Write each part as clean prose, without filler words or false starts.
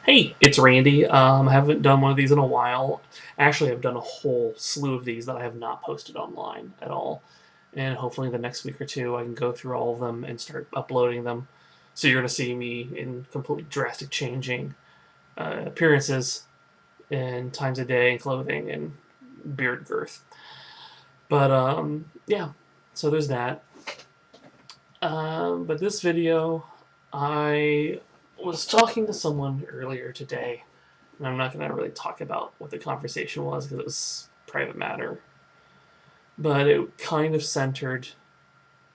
Hey, it's Randy. I haven't done one of these in a while. Actually, I've done a whole slew of these that I have not posted online at all. And hopefully, the next week or two, I can go through all of them and start uploading them. So you're going to see me in completely drastic changing appearances and times a day and clothing and beard girth. But yeah, so there's that. But this video, I was talking to someone earlier today, and I'm not going to really talk about what the conversation was because it was private matter. But it kind of centered,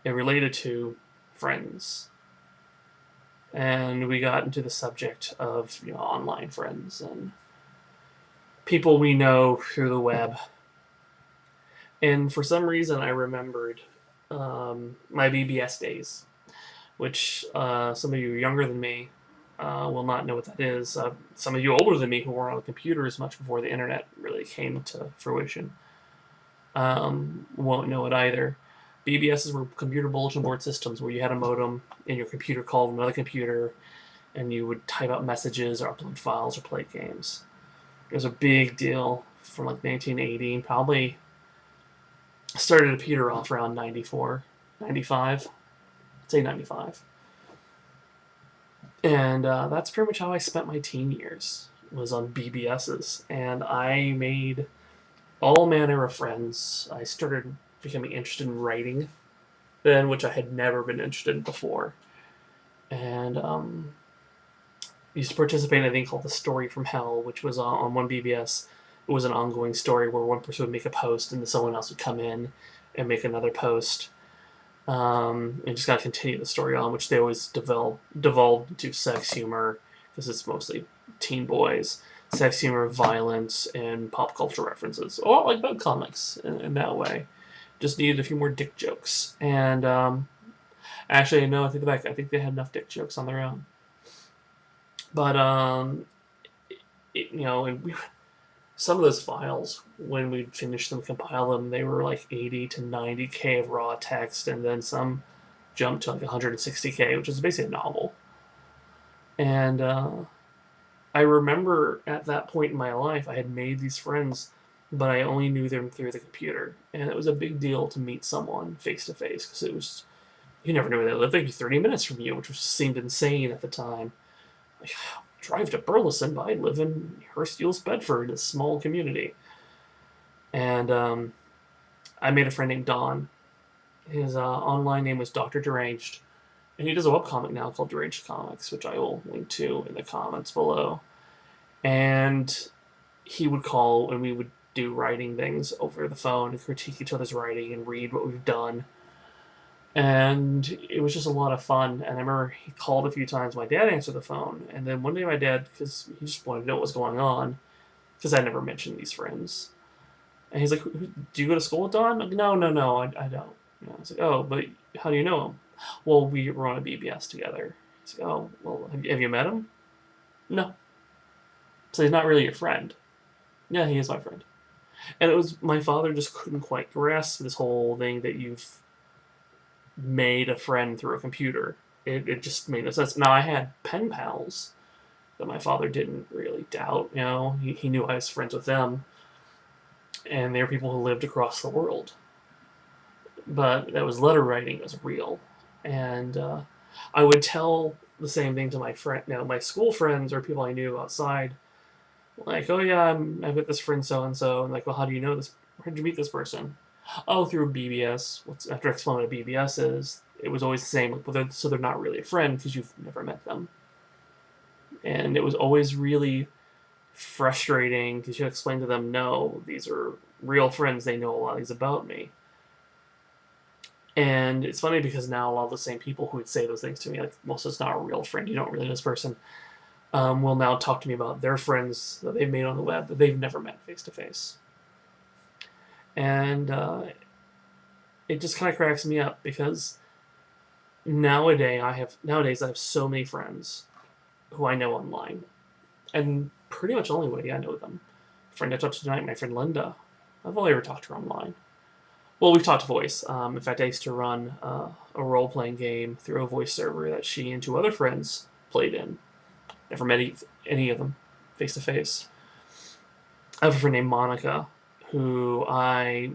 it related to friends. And we got into the subject of online friends and people we know through the web. And for some reason, I remembered my BBS days, which some of you younger than me will not know what that is. Some of you older than me who were on computers much before the internet really came to fruition won't know it either. BBSs were computer bulletin board systems where you had a modem and your computer called another computer and you would type out messages or upload files or play games. It was a big deal from like 1980, probably started to peter off around 94, 95. I'd say 95. And that's pretty much how I spent my teen years, was on BBSs. And I made all manner of friends. I started becoming interested in writing then, which I had never been interested in before. And used to participate in a thing called The Story from Hell, which was on one BBS. It was an ongoing story where one person would make a post and then someone else would come in and make another post. And just kind of continue the story on, which they always devolved into sex humor, because it's mostly teen boys. Sex humor, violence, and pop culture references. A lot like bug comics in that way. Just needed a few more dick jokes. And actually, no, I think they had enough dick jokes on their own. But some of those files, when we'd finish them, compile them, they were like 80 to 90K of raw text, and then some jumped to like 160K, which is basically a novel. And I remember at that point in my life, I had made these friends, but I only knew them through the computer. And it was a big deal to meet someone face to face, because it was, you never knew where they lived. They'd be 30 minutes from you, which seemed insane at the time. Like, drive to Burleson, but I live in Hurst Bedford, a small community. And I made a friend named Don. His online name was Dr. Deranged. And he does a webcomic now called Deranged Comics, which I will link to in the comments below. And he would call and we would do writing things over the phone and critique each other's writing and read what we've done. And it was just a lot of fun. And I remember he called a few times. My dad answered the phone. And then one day my dad, because he just wanted to know what was going on, because I never mentioned these friends. And he's like, do you go to school with Don? Like, no, I don't. I was like, oh, but how do you know him? Well, we were on a BBS together. He's like, oh, well, have you met him? No. So he's not really your friend. Yeah, he is my friend. And it was, my father just couldn't quite grasp this whole thing that you've made a friend through a computer. It just made no sense. Now, I had pen pals that my father didn't really doubt. He knew I was friends with them. And they were people who lived across the world. But that was letter writing was real. And I would tell the same thing to my school friends or people I knew outside. Like, oh yeah, I've got this friend so and so, and like, well, how do you know this? Where did you meet this person? Oh, through BBS. After explaining what a BBS is, it was always the same. So they're not really a friend because you've never met them, and it was always really frustrating because you explain to them, no, these are real friends. They know a lot of things about me. And it's funny because now a lot of the same people who would say those things to me, like, most of it's not a real friend. You don't really know this person. Will now talk to me about their friends that they've made on the web that they've never met face to face. And it just kind of cracks me up because nowadays I have so many friends who I know online, and pretty much the only way I know them. Friend I talked to tonight, my friend Linda. I've only ever talked to her online. Well, we've talked voice. In fact, I used to run a role-playing game through a voice server that she and two other friends played in. Never met any of them face to face. I have a friend named Monica who I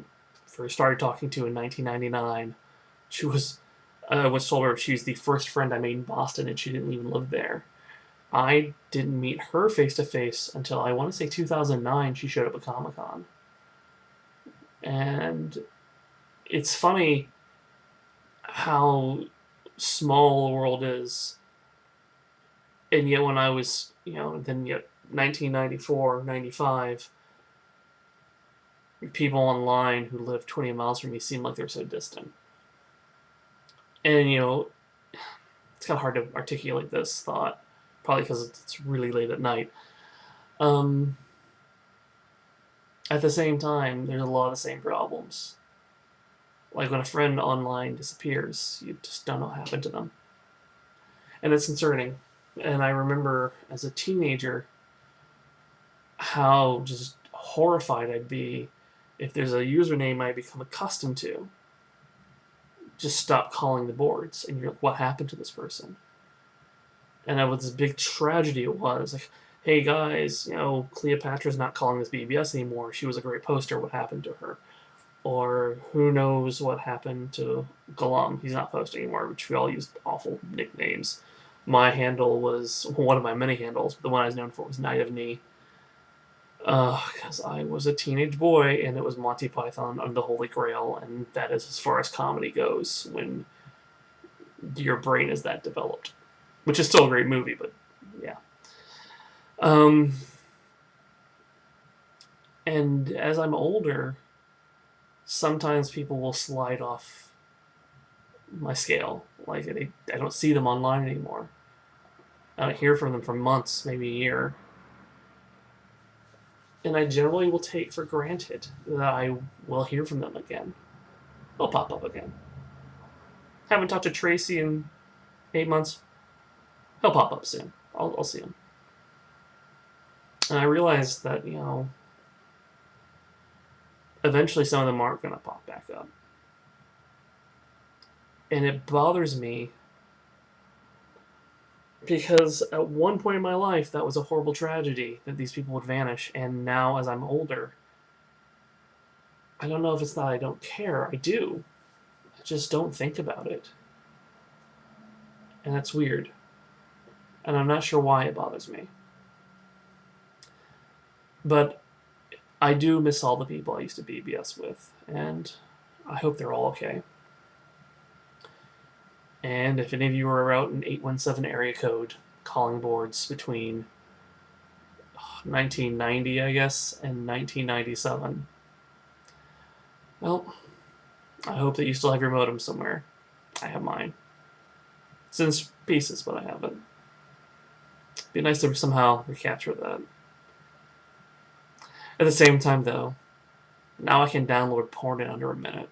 first started talking to in 1999. She was told her she's the first friend I made in Boston, and she didn't even live there. I didn't meet her face to face until I want to say 2009. She showed up at Comic Con, and it's funny how small the world is, and yet when I was, then yet 1994, 95, people online who live 20 miles from me seem like they're so distant. And it's kind of hard to articulate this thought, probably because it's really late at night. Um, at the same time, there's a lot of the same problems. Like when a friend online disappears, you just don't know what happened to them. And it's concerning. And I remember as a teenager how just horrified I'd be if there's a username I become accustomed to. Just stop calling the boards, and you're like, what happened to this person? And that was this big tragedy it was. Like, hey guys, Cleopatra's not calling this BBS anymore. She was a great poster. What happened to her? Or who knows what happened to Gollum? He's not posting anymore, which we all used awful nicknames. My handle was one of my many handles, but the one I was known for was Night of Knee. Because I was a teenage boy, and it was Monty Python and the Holy Grail, and that is as far as comedy goes when your brain is that developed. Which is still a great movie, but yeah. And as I'm older, sometimes people will slide off my scale. Like, I don't see them online anymore. I don't hear from them for months, maybe a year. And I generally will take for granted that I will hear from them again. They'll pop up again. Haven't talked to Tracy in 8 months. He'll pop up soon. I'll see him. And I realized that, eventually some of them aren't going to pop back up. And it bothers me because at one point in my life, that was a horrible tragedy that these people would vanish. And now, as I'm older, I don't know if it's that I don't care. I do. I just don't think about it. And that's weird. And I'm not sure why it bothers me. But I do miss all the people I used to BBS with, and I hope they're all okay. And if any of you are out in 817 area code calling boards between 1990, I guess, and 1997, well, I hope that you still have your modem somewhere. I have mine. It's in pieces, but I have it. It'd be nice to somehow recapture that. At the same time, though, now I can download porn in under a minute.